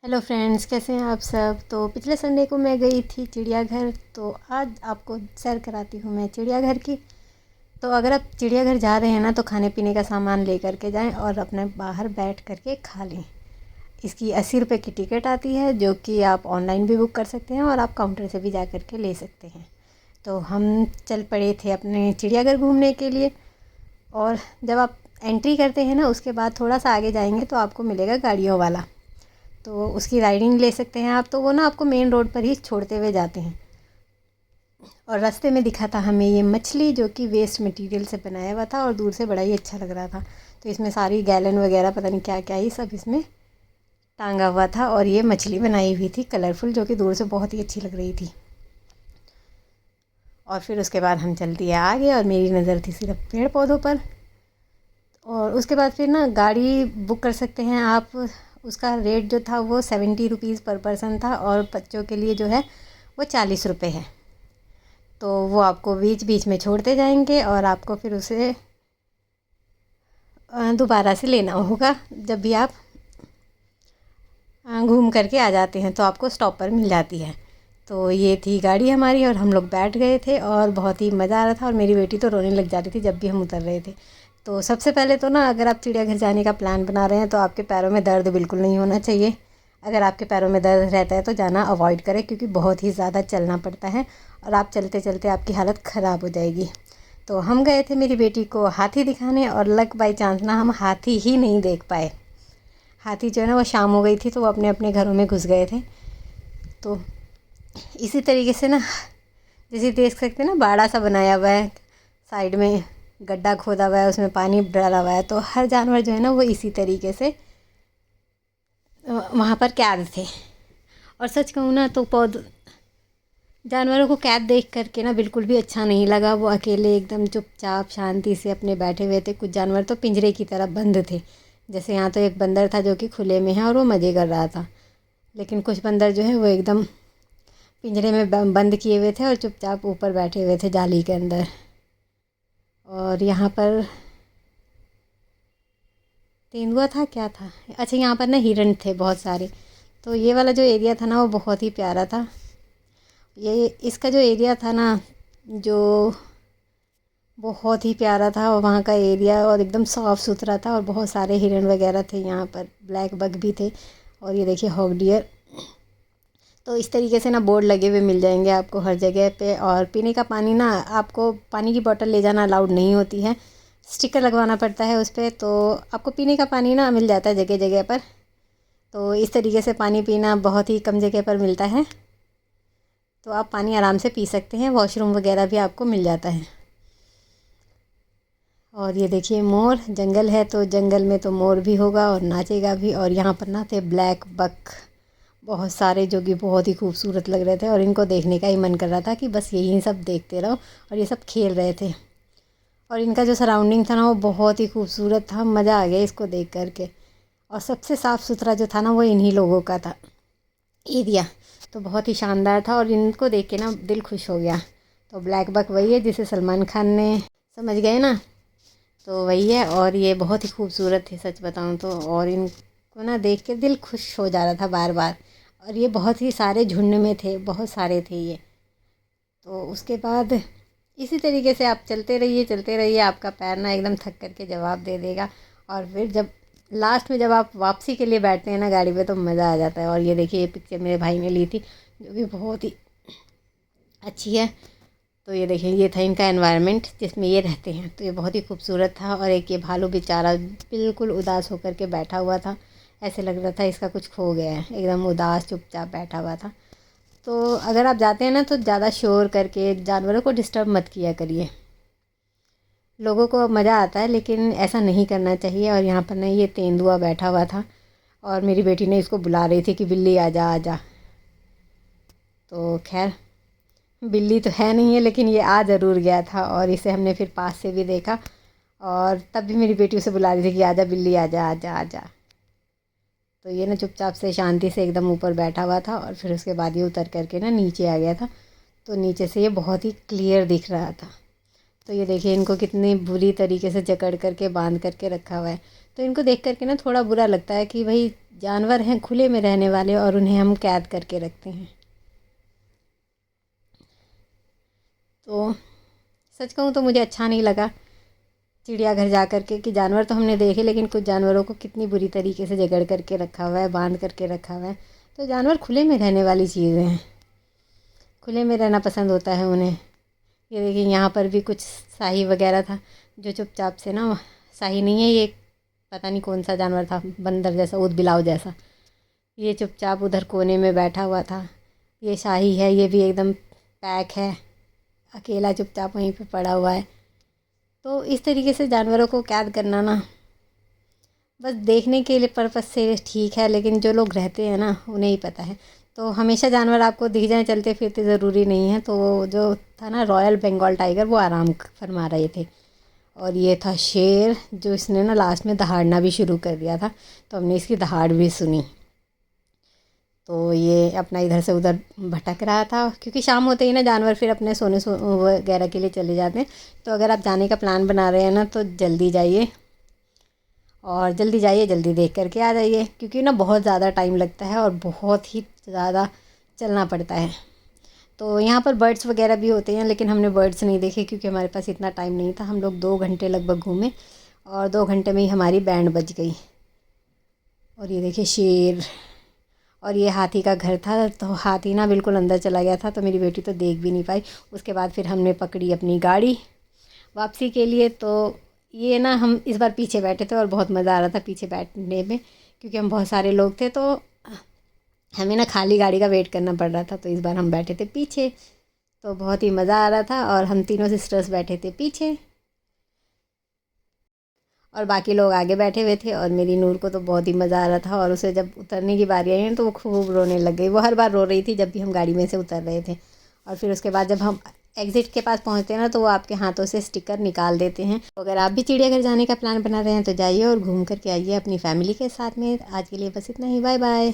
Hello friends, कैसे हैं आप सब। तो पिछले संडे को मैं गई थी चिड़ियाघर, तो आज आपको सैर कराती हूँ मैं चिड़ियाघर की। तो अगर आप चिड़ियाघर जा रहे हैं ना, तो खाने पीने का सामान ले करके जाएं और अपने बाहर बैठ करके खा लें। इसकी 80 रुपये की टिकट आती है, जो कि आप ऑनलाइन भी बुक कर सकते हैं और आप काउंटर से भी जा कर के ले सकते हैं। तो हम चल पड़े थे अपने चिड़ियाघर घूमने के लिए। और जब आप एंट्री करते हैं ना, उसके बाद थोड़ा सा आगे जाएंगे तो आपको मिलेगा गाड़ियों वाला, तो उसकी राइडिंग ले सकते हैं आप। तो वो ना आपको मेन रोड पर ही छोड़ते हुए जाते हैं। और रास्ते में दिखा था हमें ये मछली, जो कि वेस्ट मटेरियल से बनाया हुआ था और दूर से बड़ा ही अच्छा लग रहा था। तो इसमें सारी गैलन वगैरह पता नहीं क्या क्या ही सब इसमें टांगा हुआ था, और ये मछली बनाई हुई थी कलरफुल, जो कि दूर से बहुत ही अच्छी लग रही थी। और फिर उसके बाद हम चल दिए आगे, और मेरी नज़र थी सिर्फ पेड़ पौधों पर। और उसके बाद फिर ना गाड़ी बुक कर सकते हैं आप। उसका रेट जो था वो 70 रुपीज़ पर पर्सन था, और बच्चों के लिए जो है वो 40 रुपये है। तो वो आपको बीच बीच में छोड़ते जाएंगे, और आपको फिर उसे दोबारा से लेना होगा जब भी आप घूम करके आ जाते हैं, तो आपको स्टॉप पर मिल जाती है। तो ये थी गाड़ी हमारी, और हम लोग बैठ गए थे और बहुत ही मज़ा आ रहा था। और मेरी बेटी तो रोने लग जाती थी जब भी हम उतर रहे थे। तो सबसे पहले तो ना, अगर आप चिड़ियाघर जाने का प्लान बना रहे हैं तो आपके पैरों में दर्द बिल्कुल नहीं होना चाहिए। अगर आपके पैरों में दर्द रहता है तो जाना अवॉइड करें, क्योंकि बहुत ही ज़्यादा चलना पड़ता है और आप चलते चलते आपकी हालत ख़राब हो जाएगी। तो हम गए थे मेरी बेटी को हाथी दिखाने, और लक बाई चांस ना हम हाथी ही नहीं देख पाए। हाथी जो है ना, वो शाम हो गई थी तो वो अपने अपने घरों में घुस गए थे। तो इसी तरीके से ना, जैसे देख सकते हैं ना, बाड़ा सा बनाया हुआ है, साइड में गड्ढा खोदा हुआ है, उसमें पानी डाला हुआ है। तो हर जानवर जो है ना, वो इसी तरीके से वहाँ पर कैद थे। और सच कहूँ ना, तो जानवरों को कैद देख करके ना बिल्कुल भी अच्छा नहीं लगा। वो अकेले एकदम चुपचाप शांति से अपने बैठे हुए थे। कुछ जानवर तो पिंजरे की तरह बंद थे। जैसे यहाँ तो एक बंदर था जो कि खुले में है और वो मज़े कर रहा था। लेकिन कुछ बंदर जो है वो एकदम पिंजरे में बंद किए हुए थे और चुपचाप ऊपर बैठे हुए थे जाली के अंदर। और यहाँ पर तेंदुआ था, क्या था, अच्छा यहाँ पर ना हिरण थे बहुत सारे। तो ये वाला जो एरिया था ना, वो बहुत ही प्यारा था। ये इसका जो एरिया था ना, जो बहुत ही प्यारा था, और वहाँ का एरिया और एकदम साफ़ सुथरा था, और बहुत सारे हिरण वगैरह थे यहाँ पर, ब्लैक बग भी थे। और ये देखिए हॉग डियर। तो इस तरीके से ना बोर्ड लगे हुए मिल जाएंगे आपको हर जगह पे। और पीने का पानी ना, आपको पानी की बोतल ले जाना अलाउड नहीं होती है, स्टिकर लगवाना पड़ता है उस पर। तो आपको पीने का पानी ना मिल जाता है जगह जगह पर। तो इस तरीके से पानी पीना बहुत ही कम जगह पर मिलता है, तो आप पानी आराम से पी सकते हैं। वॉशरूम वगैरह भी आपको मिल जाता है। और ये देखिए मोर, जंगल है तो जंगल में तो मोर भी होगा और नाचेगा भी। और यहाँ पर ना थे ब्लैक बक बहुत सारे, जो कि बहुत ही खूबसूरत लग रहे थे, और इनको देखने का ही मन कर रहा था कि बस यही सब देखते रहो। और ये सब खेल रहे थे, और इनका जो सराउंडिंग था ना, वो बहुत ही खूबसूरत था। मज़ा आ गया इसको देख कर के। और सबसे साफ़ सुथरा जो था ना, वो इन्हीं लोगों का था एरिया। तो बहुत ही शानदार था, और इनको देख के ना दिल खुश हो गया। तो ब्लैक बक वही है जिसे सलमान खान ने, समझ गए ना, तो वही है। और ये बहुत ही खूबसूरत थे सच बताऊं तो, और इनको ना देख के दिल खुश हो जा रहा था बार बार। और ये बहुत ही सारे झुंड में थे, बहुत सारे थे ये। तो उसके बाद इसी तरीके से आप चलते रहिए, आपका पैर ना एकदम थक करके जवाब दे देगा। और फिर जब लास्ट में जब आप वापसी के लिए बैठते हैं ना गाड़ी पे, तो मज़ा आ जाता है। और ये देखिए, ये पिक्चर मेरे भाई ने ली थी, जो भी बहुत ही अच्छी है। तो ये देखिए, ये था इनका एनवायरनमेंट जिसमें ये रहते हैं। तो ये बहुत ही खूबसूरत था। और एक ये भालू बेचारा बिल्कुल उदास होकर के बैठा हुआ था, ऐसे लग रहा था इसका कुछ खो गया है, एकदम उदास चुपचाप बैठा हुआ था। तो अगर आप जाते हैं ना, तो ज़्यादा शोर करके जानवरों को डिस्टर्ब मत किया करिए। लोगों को मज़ा आता है, लेकिन ऐसा नहीं करना चाहिए। और यहाँ पर ना ये तेंदुआ बैठा हुआ था, और मेरी बेटी ने इसको बुला रही थी कि बिल्ली आजा आजा। तो खैर, बिल्ली तो है नहीं है, लेकिन ये आ ज़रूर गया था, और इसे हमने फिर पास से भी देखा। और तब भी मेरी बेटी उसे बुला रही थी कि आजा बिल्ली आजा आजा आजा। तो ये ना चुपचाप से शांति से एकदम ऊपर बैठा हुआ था, और फिर उसके बाद ये उतर करके ना नीचे आ गया था। तो नीचे से ये बहुत ही क्लियर दिख रहा था। तो ये देखिए इनको कितनी बुरी तरीके से जकड़ करके बांध करके रखा हुआ है। तो इनको देख करके ना थोड़ा बुरा लगता है कि भाई जानवर हैं खुले में रहने वाले और उन्हें हम कैद करके रखते हैं। तो सच कहूँ तो मुझे अच्छा नहीं लगा चिड़ियाघर जा कर के कि जानवर तो हमने देखे, लेकिन कुछ जानवरों को कितनी बुरी तरीके से जकड़ करके रखा हुआ है, बांध करके रखा हुआ है। तो जानवर खुले में रहने वाली चीज़ें हैं, खुले में रहना पसंद होता है उन्हें। ये देखिए यहाँ पर भी कुछ शाही वगैरह था जो चुपचाप से ना, शाही नहीं है ये, पता नहीं कौन सा जानवर था, बंदर जैसा, ऊदबिलाव जैसा, ये चुपचाप उधर कोने में बैठा हुआ था। ये शाही है, ये भी एकदम पैक है, अकेला चुपचाप वहीं पे पड़ा हुआ है। तो इस तरीके से जानवरों को कैद करना ना बस देखने के लिए पर्पस से ठीक है, लेकिन जो लोग रहते हैं ना उन्हें ही पता है। तो हमेशा जानवर आपको दिख जाए चलते फिरते ज़रूरी नहीं है। तो जो था ना रॉयल बंगाल टाइगर, वो आराम फरमा रहे थे, और ये था शेर जो इसने ना लास्ट में दहाड़ना भी शुरू कर दिया था। तो हमने इसकी दहाड़ भी सुनी। तो ये अपना इधर से उधर भटक रहा था, क्योंकि शाम होते ही ना जानवर फिर अपने सोने वगैरह के लिए चले जाते हैं। तो अगर आप जाने का प्लान बना रहे हैं ना तो जल्दी जाइए, और जल्दी जाइए, जल्दी देख करके आ जाइए, क्योंकि ना बहुत ज़्यादा टाइम लगता है और बहुत ही ज़्यादा चलना पड़ता है। तो यहाँ पर बर्ड्स वगैरह भी होते हैं, लेकिन हमने बर्ड्स नहीं देखे क्योंकि हमारे पास इतना टाइम नहीं था। हम लोग 2 घंटे लगभग घूमे और 2 घंटे में ही हमारी बैंड बज गई। और ये देखिए शेर, और ये हाथी का घर था। तो हाथी ना बिल्कुल अंदर चला गया था, तो मेरी बेटी तो देख भी नहीं पाई। उसके बाद फिर हमने पकड़ी अपनी गाड़ी वापसी के लिए। तो ये ना हम इस बार पीछे बैठे थे और बहुत मज़ा आ रहा था पीछे बैठने में, क्योंकि हम बहुत सारे लोग थे, तो हमें ना खाली गाड़ी का वेट करना पड़ रहा था। तो इस बार हम बैठे थे पीछे, तो बहुत ही मज़ा आ रहा था। और हम तीनों सिस्टर्स बैठे थे पीछे और बाकी लोग आगे बैठे हुए थे। और मेरी नूर को तो बहुत ही मज़ा आ रहा था, और उसे जब उतरने की बारी आई तो वो खूब रोने लग गई। वो हर बार रो रही थी जब भी हम गाड़ी में से उतर रहे थे। और फिर उसके बाद जब हम एग्ज़िट के पास पहुँचते हैं ना, तो वो आपके हाथों से स्टिकर निकाल देते हैं। तो अगर आप भी चिड़ियाघर जाने का प्लान बना रहे हैं तो जाइए और घूम करके आइए अपनी फैमिली के साथ में। आज के लिए बस इतना ही, बाय बाय।